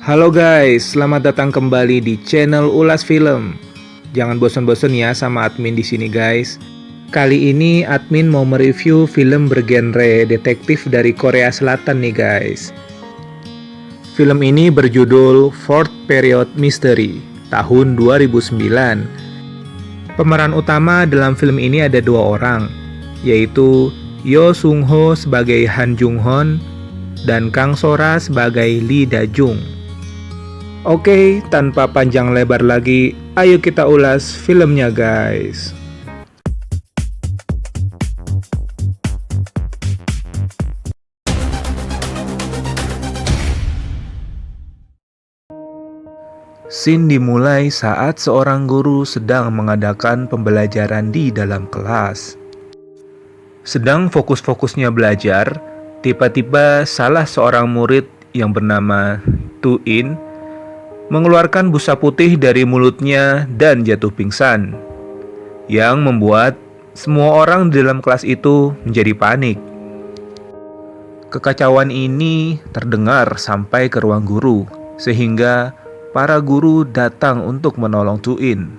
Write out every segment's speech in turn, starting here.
Halo guys, selamat datang kembali di channel Ulas Film. Jangan bosan-bosan ya sama admin di sini guys. Kali ini admin mau mereview film bergenre detektif dari Korea Selatan nih guys. Film ini berjudul Fourth Period Mystery tahun 2009. Pemeran utama dalam film ini ada dua orang, yaitu Yo Sung Ho sebagai Han Jung Hon dan Kang Sora sebagai Lee Da Jung. Oke, tanpa panjang lebar lagi, ayo kita ulas filmnya guys. Scene dimulai saat seorang guru sedang mengadakan pembelajaran di dalam kelas. Sedang fokus-fokusnya belajar, tiba-tiba salah seorang murid yang bernama Tu-in mengeluarkan busa putih dari mulutnya dan jatuh pingsan, yang membuat semua orang di dalam kelas itu menjadi panik. Kekacauan ini terdengar sampai ke ruang guru, sehingga para guru datang untuk menolong Tu-in.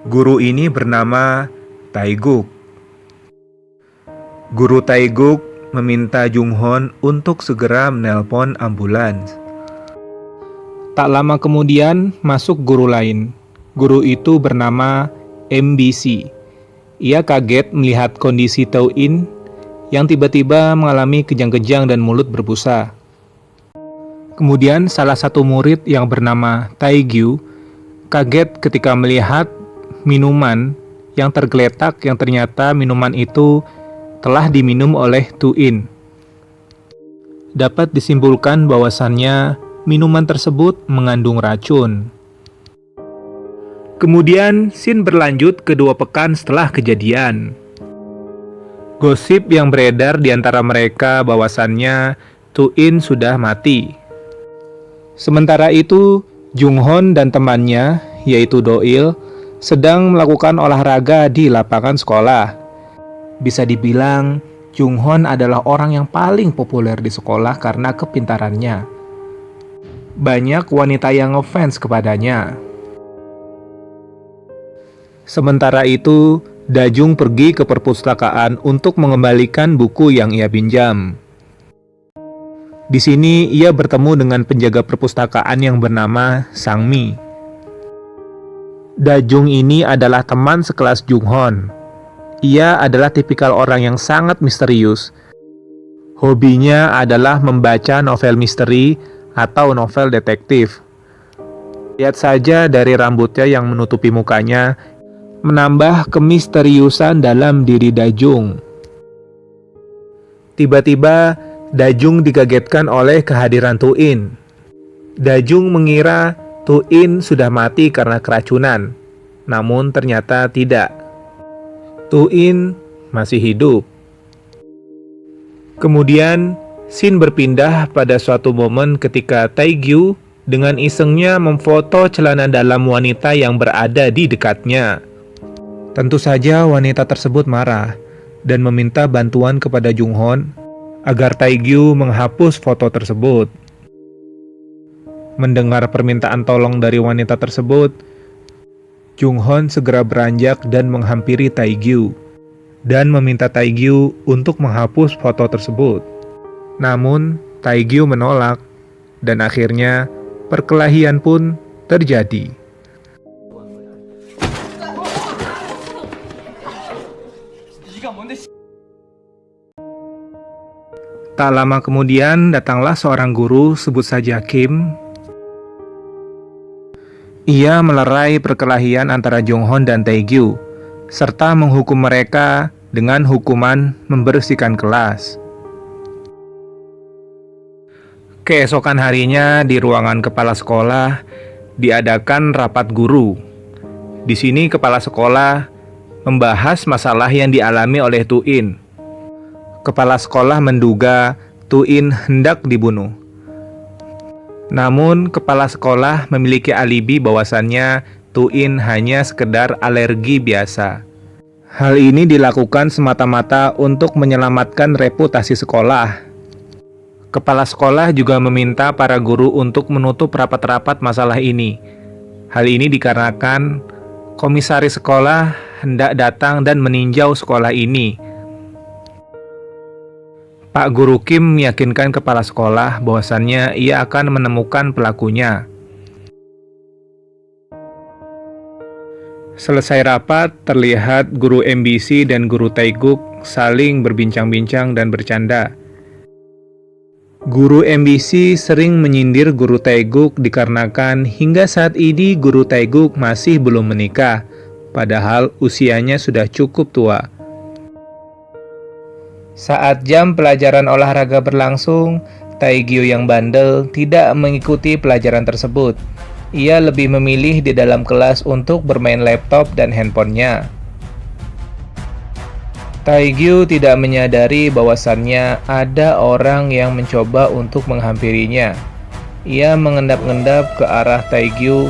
Guru ini bernama Tae-guk. Guru Tae-guk meminta Jung Hon untuk segera menelpon ambulans. Tak lama kemudian masuk guru lain. Guru itu bernama MBC. Ia kaget melihat kondisi Tu-in yang tiba-tiba mengalami kejang-kejang dan mulut berbusa. Kemudian salah satu murid yang bernama Tae-gyu kaget ketika melihat minuman yang tergeletak yang ternyata minuman itu telah diminum oleh Tu-in. Dapat disimpulkan bahwasannya minuman tersebut mengandung racun. Kemudian scene berlanjut ke 2 pekan setelah kejadian. Gosip yang beredar di antara mereka bahwasannya Tu-in sudah mati. Sementara itu, Jung Hon dan temannya, yaitu Do-il, sedang melakukan olahraga di lapangan sekolah. Bisa dibilang, Jung Hon adalah orang yang paling populer di sekolah karena kepintarannya. Banyak wanita yang ngefans kepadanya. Sementara itu, Da Jung pergi ke perpustakaan untuk mengembalikan buku yang ia pinjam. Di sini ia bertemu dengan penjaga perpustakaan yang bernama Sang Mi. Da Jung ini adalah teman sekelas Jung Hon. Ia adalah tipikal orang yang sangat misterius. Hobinya adalah membaca novel misteri atau novel detektif. Lihat saja dari rambutnya yang menutupi mukanya, menambah kemisteriusan dalam diri Da Jung. Tiba-tiba, Da Jung dikagetkan oleh kehadiran Tu-in. Da Jung mengira Tu-in sudah mati karena keracunan, namun ternyata tidak. Tu-in masih hidup. Kemudian, scene berpindah pada suatu momen ketika Tae-gyu dengan isengnya memfoto celana dalam wanita yang berada di dekatnya. Tentu saja wanita tersebut marah dan meminta bantuan kepada Jung Hon agar Tae-gyu menghapus foto tersebut. Mendengar permintaan tolong dari wanita tersebut, Jung Hon segera beranjak dan menghampiri Tae-gyu dan meminta Tae-gyu untuk menghapus foto tersebut. Namun, Tae-gyu menolak, dan akhirnya perkelahian pun terjadi. Tak lama kemudian, datanglah seorang guru, sebut saja Kim. Ia melerai perkelahian antara Jung Hon dan Tae-gyu, serta menghukum mereka dengan hukuman membersihkan kelas. Keesokan harinya di ruangan kepala sekolah diadakan rapat guru. Di sini kepala sekolah membahas masalah yang dialami oleh Tu-in. Kepala sekolah menduga Tu-in hendak dibunuh. Namun kepala sekolah memiliki alibi bahwasannya Tu-in hanya sekedar alergi biasa. Hal ini dilakukan semata-mata untuk menyelamatkan reputasi sekolah. Kepala sekolah juga meminta para guru untuk menutup rapat-rapat masalah ini. Hal ini dikarenakan komisaris sekolah hendak datang dan meninjau sekolah ini. Pak Guru Kim meyakinkan kepala sekolah bahwasannya ia akan menemukan pelakunya. Selesai rapat, terlihat guru MBC dan guru Taeguk saling berbincang-bincang dan bercanda. Guru MBC sering menyindir guru Taeguk dikarenakan hingga saat ini guru Taeguk masih belum menikah, padahal usianya sudah cukup tua. Saat jam pelajaran olahraga berlangsung, Taegyu yang bandel tidak mengikuti pelajaran tersebut. Ia lebih memilih di dalam kelas untuk bermain laptop dan handphonenya. Taegyu tidak menyadari bahwasannya ada orang yang mencoba untuk menghampirinya. Ia mengendap-endap ke arah Taegyu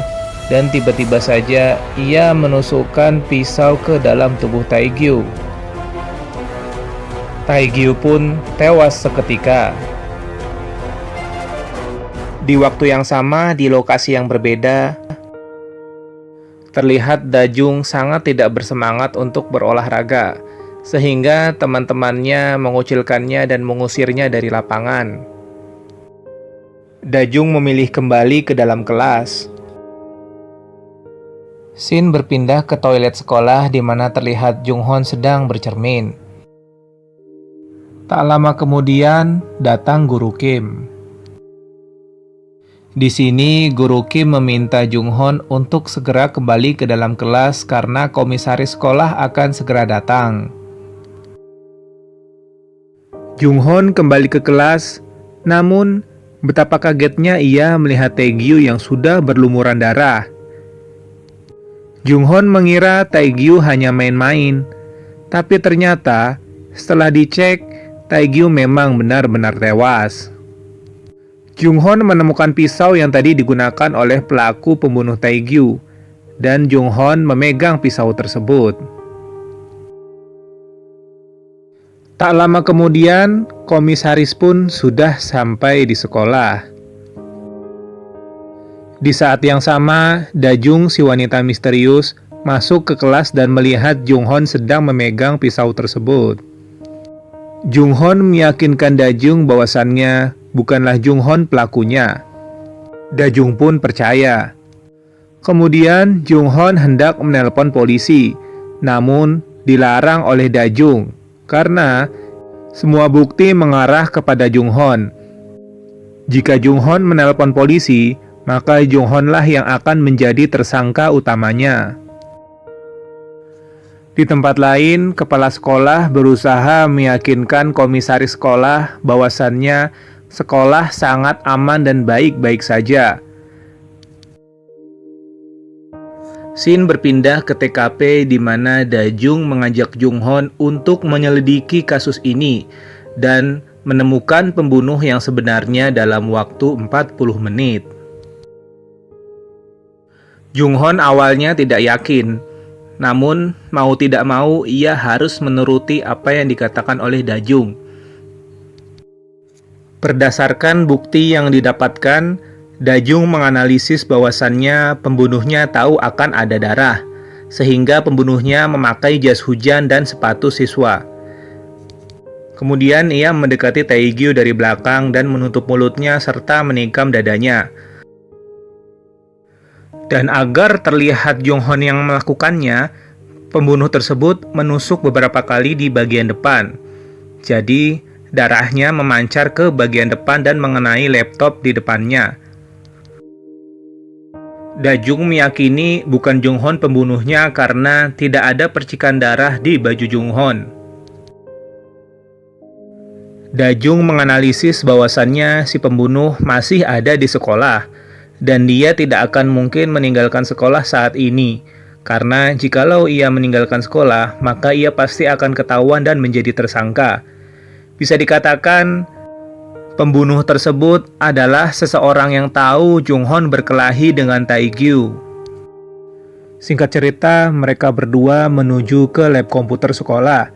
dan tiba-tiba saja ia menusukkan pisau ke dalam tubuh Taegyu. Taegyu pun tewas seketika. Di waktu yang sama, di lokasi yang berbeda, terlihat Dajung sangat tidak bersemangat untuk berolahraga, sehingga teman-temannya mengucilkannya dan mengusirnya dari lapangan. Dajung memilih kembali ke dalam kelas. Scene berpindah ke toilet sekolah di mana terlihat Junghon sedang bercermin. Tak lama kemudian, datang Guru Kim. Di sini, Guru Kim meminta Junghon untuk segera kembali ke dalam kelas karena komisaris sekolah akan segera datang. Junghon kembali ke kelas, namun betapa kagetnya ia melihat Taegyu yang sudah berlumuran darah. Junghon mengira Taegyu hanya main-main, tapi ternyata setelah dicek, Taegyu memang benar-benar tewas. Junghon menemukan pisau yang tadi digunakan oleh pelaku pembunuh Taegyu, dan Junghon memegang pisau tersebut. Tak lama kemudian, komisaris pun sudah sampai di sekolah. Di saat yang sama, Dajung, si wanita misterius, masuk ke kelas dan melihat Junghon sedang memegang pisau tersebut. Junghon meyakinkan Dajung bahwasannya bukanlah Junghon pelakunya. Dajung pun percaya. Kemudian Junghon hendak menelpon polisi, namun dilarang oleh Dajung karena semua bukti mengarah kepada Junghon. Jika Junghon menelpon polisi, maka Junghonlah yang akan menjadi tersangka utamanya. Di tempat lain, kepala sekolah berusaha meyakinkan komisaris sekolah bahwasannya sekolah sangat aman dan baik-baik saja. Scene berpindah ke TKP di mana Dajung mengajak Junghon untuk menyelidiki kasus ini dan menemukan pembunuh yang sebenarnya dalam waktu 40 menit. Junghon awalnya tidak yakin, namun mau tidak mau ia harus menuruti apa yang dikatakan oleh Dajung. Berdasarkan bukti yang didapatkan, Dajung menganalisis bahwasannya pembunuhnya tahu akan ada darah, sehingga pembunuhnya memakai jas hujan dan sepatu siswa. Kemudian ia mendekati Taegyu dari belakang dan menutup mulutnya serta menikam dadanya. Dan agar terlihat Junghon yang melakukannya, pembunuh tersebut menusuk beberapa kali di bagian depan. Jadi, darahnya memancar ke bagian depan dan mengenai laptop di depannya. Dajung meyakini bukan Junghon pembunuhnya karena tidak ada percikan darah di baju Junghon. Dajung menganalisis bahwasannya si pembunuh masih ada di sekolah, dan dia tidak akan mungkin meninggalkan sekolah saat ini, karena jikalau ia meninggalkan sekolah, maka ia pasti akan ketahuan dan menjadi tersangka. Bisa dikatakan, pembunuh tersebut adalah seseorang yang tahu Junghon berkelahi dengan Taegyu. Singkat cerita, mereka berdua menuju ke lab komputer sekolah.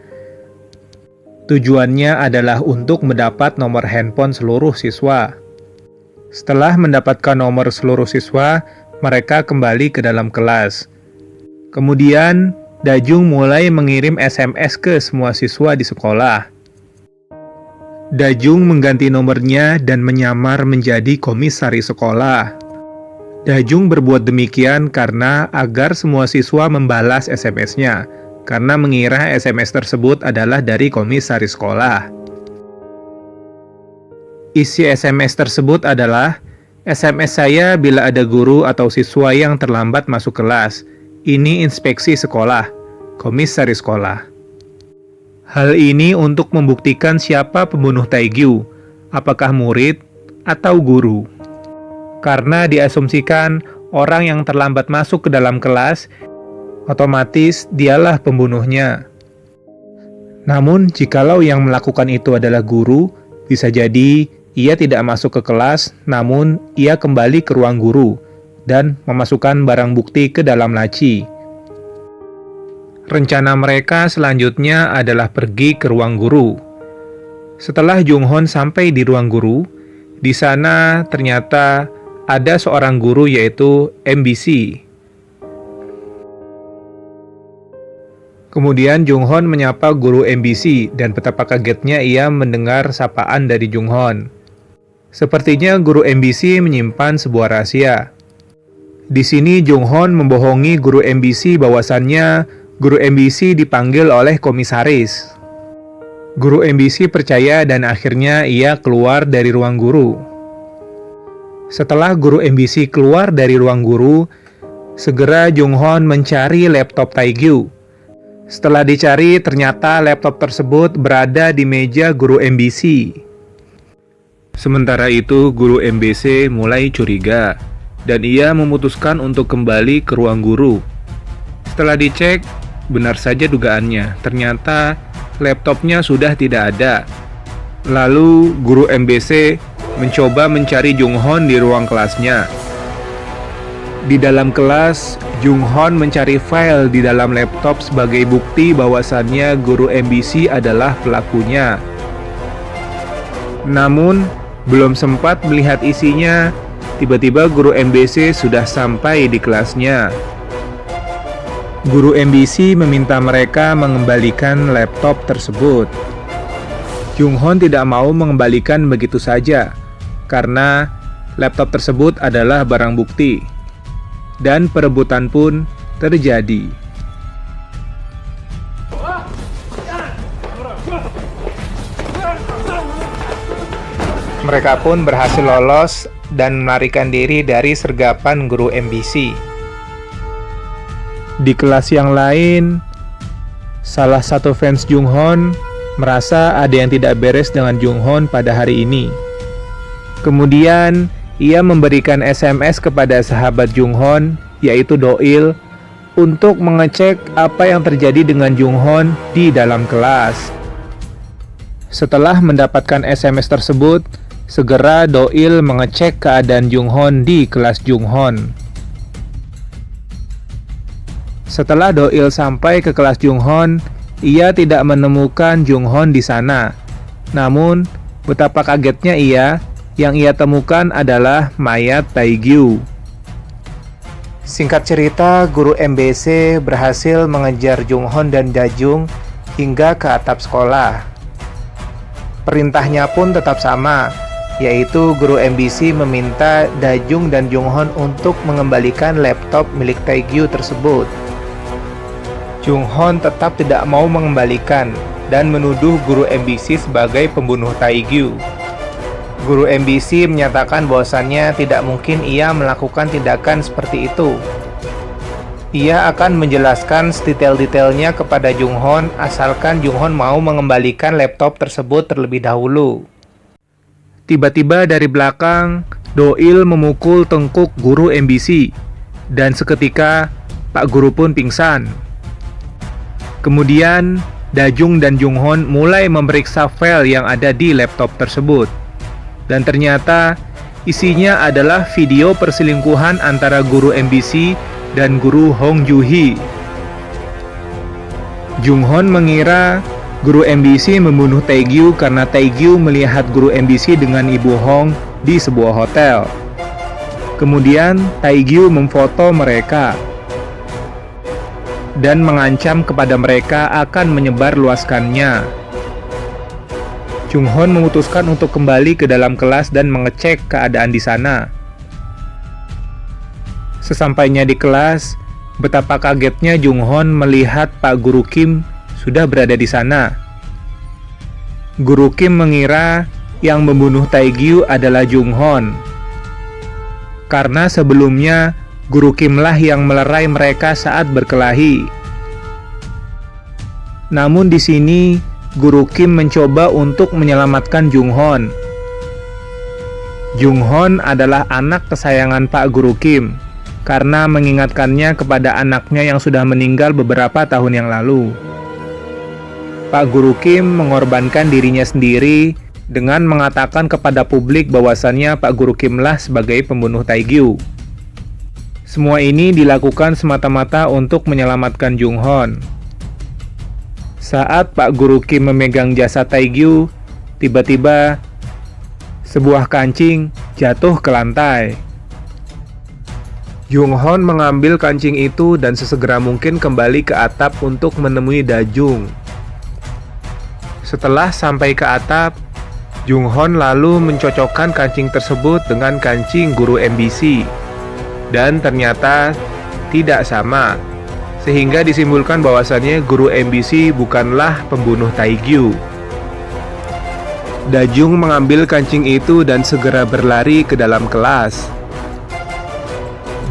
Tujuannya adalah untuk mendapat nomor handphone seluruh siswa. Setelah mendapatkan nomor seluruh siswa, mereka kembali ke dalam kelas. Kemudian, Dajung mulai mengirim SMS ke semua siswa di sekolah. Dajung mengganti nomornya dan menyamar menjadi komisaris sekolah. Dajung berbuat demikian karena agar semua siswa membalas SMS-nya, karena mengira SMS tersebut adalah dari komisaris sekolah. Isi SMS tersebut adalah, SMS saya bila ada guru atau siswa yang terlambat masuk kelas. Ini inspeksi sekolah, komisaris sekolah. Hal ini untuk membuktikan siapa pembunuh Taegyu, apakah murid atau guru. Karena diasumsikan orang yang terlambat masuk ke dalam kelas, otomatis dialah pembunuhnya. Namun, jikalau yang melakukan itu adalah guru, bisa jadi ia tidak masuk ke kelas, namun ia kembali ke ruang guru dan memasukkan barang bukti ke dalam laci. Rencana mereka selanjutnya adalah pergi ke ruang guru. Setelah Junghon sampai di ruang guru, di sana ternyata ada seorang guru yaitu MBC. Kemudian Junghon menyapa guru MBC dan betapa kagetnya ia mendengar sapaan dari Junghon. Sepertinya guru MBC menyimpan sebuah rahasia. Di sini Junghon membohongi guru MBC bahwasannya guru MBC dipanggil oleh komisaris. Guru MBC percaya dan akhirnya ia keluar dari ruang guru. Setelah guru MBC keluar dari ruang guru, segera Junghon mencari laptop Taegyu. Setelah dicari, ternyata laptop tersebut berada di meja guru MBC. Sementara itu, guru MBC mulai curiga, dan ia memutuskan untuk kembali ke ruang guru. Setelah dicek, benar saja dugaannya, ternyata laptopnya sudah tidak ada. Lalu, guru MBC mencoba mencari Junghon di ruang kelasnya. Di dalam kelas, Junghon mencari file di dalam laptop sebagai bukti bahwasannya guru MBC adalah pelakunya. Namun, belum sempat melihat isinya, tiba-tiba guru MBC sudah sampai di kelasnya. Guru MBC meminta mereka mengembalikan laptop tersebut. Junghon tidak mau mengembalikan begitu saja, karena laptop tersebut adalah barang bukti. Dan perebutan pun terjadi. Mereka pun berhasil lolos dan melarikan diri dari sergapan guru MBC. Di kelas yang lain, salah satu fans Junghon merasa ada yang tidak beres dengan Junghon pada hari ini. Kemudian, ia memberikan SMS kepada sahabat Junghon, yaitu Doil, untuk mengecek apa yang terjadi dengan Junghon di dalam kelas. Setelah mendapatkan SMS tersebut, segera Doil mengecek keadaan Junghon di kelas Junghon. Setelah Doil sampai ke kelas Junghon, ia tidak menemukan Junghon di sana. Namun, betapa kagetnya yang ia temukan adalah mayat Taegyu. Singkat cerita, guru MBC berhasil mengejar Junghon dan Dajung hingga ke atap sekolah. Perintahnya pun tetap sama, yaitu guru MBC meminta Dajung dan Junghon untuk mengembalikan laptop milik Taegyu tersebut. Junghon tetap tidak mau mengembalikan dan menuduh guru MBC sebagai pembunuh Taegyu. Guru MBC menyatakan bahwasannya tidak mungkin ia melakukan tindakan seperti itu. Ia akan menjelaskan detail-detailnya kepada Junghon asalkan Junghon mau mengembalikan laptop tersebut terlebih dahulu. Tiba-tiba dari belakang, Doil memukul tengkuk guru MBC dan seketika Pak Guru pun pingsan. Kemudian, Dajung dan Junghon mulai memeriksa file yang ada di laptop tersebut. Dan ternyata isinya adalah video perselingkuhan antara guru MBC dan guru Hong Joo-hee. Junghon mengira Guru MBC membunuh Taegyu karena Taegyu melihat guru MBC dengan Ibu Hong di sebuah hotel. Kemudian Taegyu memfoto mereka dan mengancam kepada mereka akan menyebarluaskannya. Junghon memutuskan untuk kembali ke dalam kelas dan mengecek keadaan di sana. Sesampainya di kelas, betapa kagetnya Junghon melihat Pak Guru Kim sudah berada di sana. Guru Kim mengira yang membunuh Taegyu adalah Junghon, karena sebelumnya Guru Kimlah yang melerai mereka saat berkelahi. Namun di sini Guru Kim mencoba untuk menyelamatkan Junghon. Junghon adalah anak kesayangan Pak Guru Kim karena mengingatkannya kepada anaknya yang sudah meninggal beberapa tahun yang lalu. Pak Guru Kim mengorbankan dirinya sendiri dengan mengatakan kepada publik bahwasannya Pak Guru Kimlah sebagai pembunuh Taegyu. Semua ini dilakukan semata-mata untuk menyelamatkan Junghon. Saat Pak Guru Kim memegang jasad Taegyu, tiba-tiba sebuah kancing jatuh ke lantai. Junghon mengambil kancing itu dan sesegera mungkin kembali ke atap untuk menemui Dajung. Setelah sampai ke atap, Junghon lalu mencocokkan kancing tersebut dengan kancing guru MBC. Dan ternyata tidak sama, sehingga disimpulkan bahwasannya guru MBC bukanlah pembunuh Taegyu. Dajung mengambil kancing itu dan segera berlari ke dalam kelas.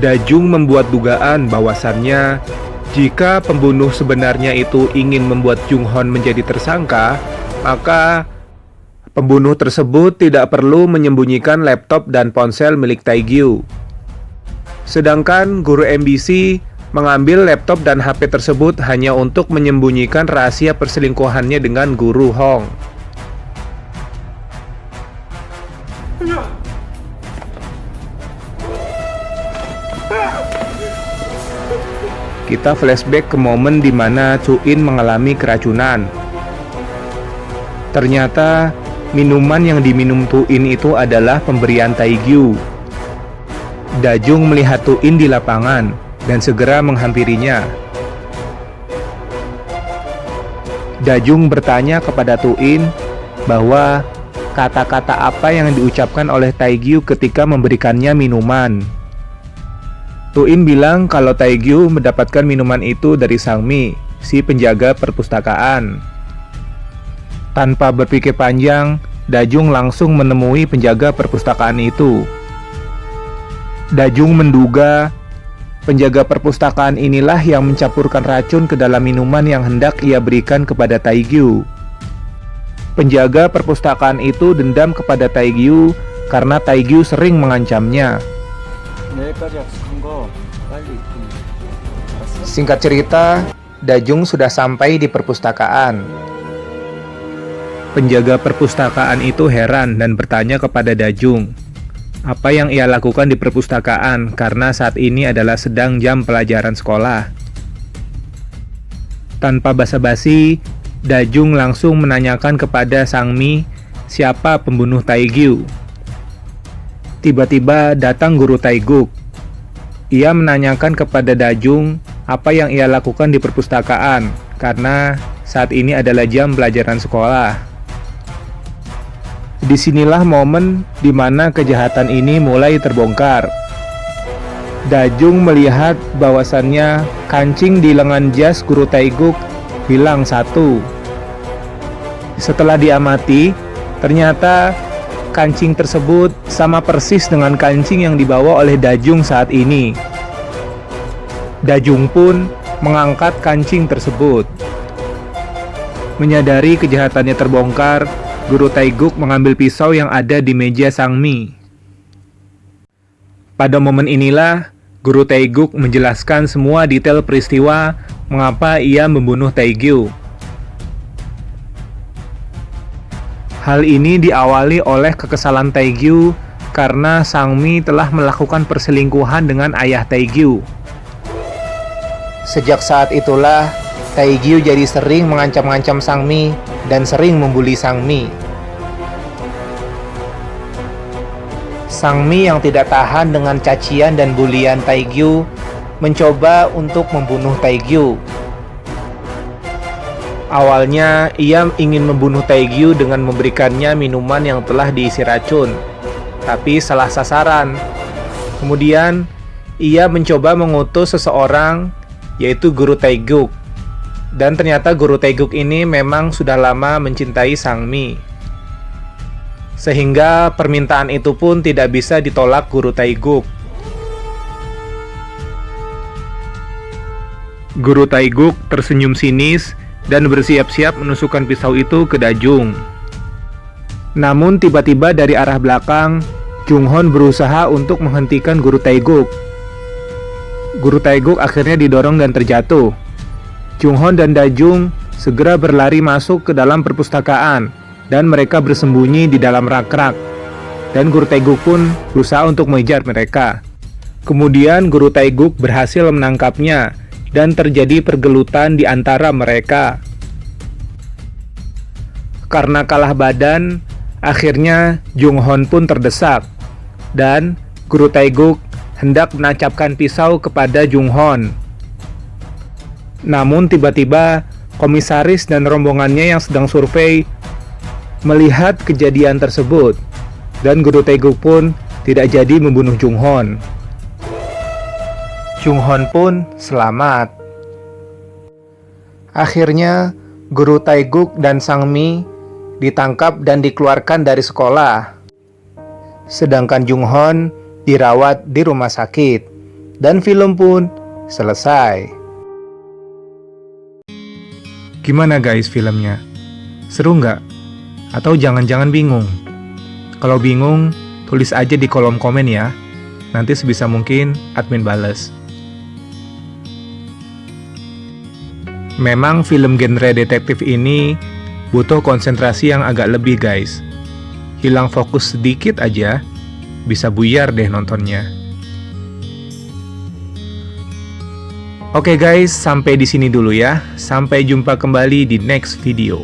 Dajung membuat dugaan bahwasannya jika pembunuh sebenarnya itu ingin membuat Junghon menjadi tersangka, maka pembunuh tersebut tidak perlu menyembunyikan laptop dan ponsel milik Taegyu. Sedangkan guru MBC mengambil laptop dan HP tersebut hanya untuk menyembunyikan rahasia perselingkuhannya dengan guru Hong. Kita flashback ke momen di mana Chu-in mengalami keracunan. Ternyata minuman yang diminum Chu-in itu adalah pemberian Taegyu. Dajung melihat Chu-in di lapangan dan segera menghampirinya. Dajung bertanya kepada Chu-in bahwa kata-kata apa yang diucapkan oleh Taegyu ketika memberikannya minuman. Chu-in bilang kalau Taegyu mendapatkan minuman itu dari Sangmi, si penjaga perpustakaan. Tanpa berpikir panjang, Dajung langsung menemui penjaga perpustakaan itu. Dajung menduga penjaga perpustakaan inilah yang mencampurkan racun ke dalam minuman yang hendak ia berikan kepada Taegyu. Penjaga perpustakaan itu dendam kepada Taegyu karena Taegyu sering mengancamnya. Singkat cerita, Dajung sudah sampai di perpustakaan. Penjaga perpustakaan itu heran dan bertanya kepada Dajung apa yang ia lakukan di perpustakaan karena saat ini adalah sedang jam pelajaran sekolah. Tanpa basa-basi, Dajung langsung menanyakan kepada Sangmi siapa pembunuh Taegyu. Tiba-tiba datang guru Taeguk. Ia menanyakan kepada Dajung apa yang ia lakukan di perpustakaan karena saat ini adalah jam pelajaran sekolah. Disinilah momen di mana kejahatan ini mulai terbongkar. Dajung melihat bahwasannya kancing di lengan jas guru Taeguk hilang satu. Setelah diamati, ternyata kancing tersebut sama persis dengan kancing yang dibawa oleh Dajung saat ini. Dajung pun mengangkat kancing tersebut. Menyadari kejahatannya terbongkar, guru Taeguk mengambil pisau yang ada di meja Sangmi. Pada momen inilah, guru Taeguk menjelaskan semua detail peristiwa mengapa ia membunuh Taegyu. Hal ini diawali oleh kekesalan Taegyu karena Sangmi telah melakukan perselingkuhan dengan ayah Taegyu. Sejak saat itulah, Taegyu jadi sering mengancam-ngancam Sang Mi dan sering membuli Sang Mi. Sang Mi yang tidak tahan dengan cacian dan bulian Taegyu mencoba untuk membunuh Taegyu. Awalnya ia ingin membunuh Taegyu dengan memberikannya minuman yang telah diisi racun, tapi salah sasaran. Kemudian ia mencoba mengutus seseorang, yaitu Guru Taeguk. Dan ternyata Guru Taeguk ini memang sudah lama mencintai Sang Mi. Sehingga permintaan itu pun tidak bisa ditolak Guru Taeguk. Guru Taeguk tersenyum sinis dan bersiap-siap menusukkan pisau itu ke Dajung. Namun tiba-tiba dari arah belakang, Junghon berusaha untuk menghentikan Guru Taeguk. Guru Taeguk akhirnya didorong dan terjatuh. Junghon dan Dajung segera berlari masuk ke dalam perpustakaan dan mereka bersembunyi di dalam rak-rak. Dan Guru Taeguk pun berusaha untuk mengejar mereka. Kemudian Guru Taeguk berhasil menangkapnya dan terjadi pergelutan di antara mereka. Karena kalah badan, akhirnya Junghon pun terdesak dan Guru Taeguk hendak menancapkan pisau kepada Junghon. Namun tiba-tiba komisaris dan rombongannya yang sedang survei melihat kejadian tersebut dan Guru Taeguk pun tidak jadi membunuh Junghon. Junghon pun selamat. Akhirnya Guru Taeguk dan Sang Mi ditangkap dan dikeluarkan dari sekolah. Sedangkan Junghon dirawat di rumah sakit dan film pun selesai. Gimana guys filmnya? Seru nggak? Atau jangan-jangan bingung? Kalau bingung, tulis aja di kolom komen ya. Nanti sebisa mungkin admin bales. Memang film genre detektif ini butuh konsentrasi yang agak lebih guys. Hilang fokus sedikit aja, bisa buyar deh nontonnya. Oke guys, sampai di sini dulu ya. Sampai jumpa kembali di next video.